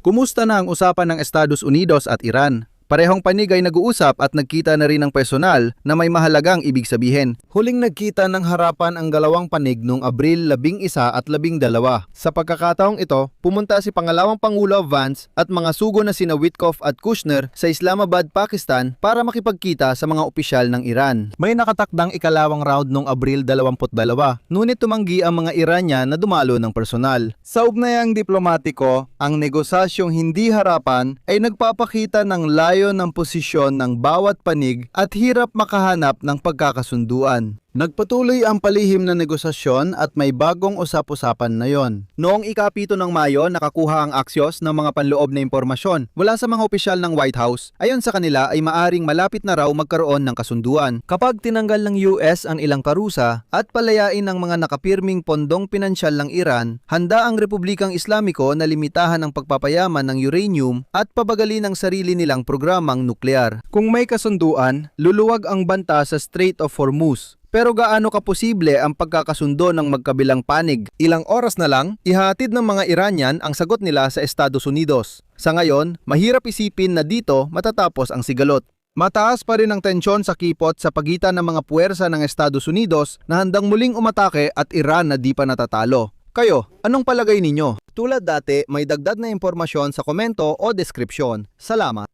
Kumusta na ang usapan ng Estados Unidos at Iran? Parehong panig ay nag-uusap at nagkita na rin ng personal na may mahalagang ibig sabihin. Huling nagkita ng harapan ang dalawang panig noong Abril 11 at 12. Sa pagkakataong ito, pumunta si Pangalawang Pangulo Vance at mga sugo na sina Witkoff at Kushner sa Islamabad, Pakistan para makipagkita sa mga opisyal ng Iran. May nakatakdang ikalawang round noong Abril 22, ngunit tumanggi ang mga Iranian na dumalo ng personal. Sa ugnayang diplomatiko, ang negosasyong hindi harapan ay nagpapakita ng layo ng posisyon ng bawat panig at hirap makahanap ng pagkakasunduan. Nagpatuloy ang palihim na negosasyon at may bagong usap-usapan na yon. Noong ika-7 ng Mayo, nakakuha ang Axios ng mga panloob na impormasyon mula sa mga opisyal ng White House. Ayon sa kanila ay maaring malapit na raw magkaroon ng kasunduan. Kapag tinanggal ng US ang ilang parusa at palayain ng mga nakapirming pondong pinansyal ng Iran, handa ang Republikang Islamiko na limitahan ang pagpapayaman ng uranium at pabagalin ang sarili nilang programang nuklear. Kung may kasunduan, luluwag ang banta sa Strait of Hormuz. Pero gaano kaposible ang pagkakasundo ng magkabilang panig? Ilang oras na lang, ihatid ng mga Iranian ang sagot nila sa Estados Unidos. Sa ngayon, mahirap isipin na dito matatapos ang sigalot. Mataas pa rin ang tensyon sa kipot sa pagitan ng mga puwersa ng Estados Unidos na handang muling umatake at Iran na di pa natatalo. Kayo, anong palagay ninyo? Tulad dati, may dagdag na impormasyon sa komento o deskripsyon. Salamat!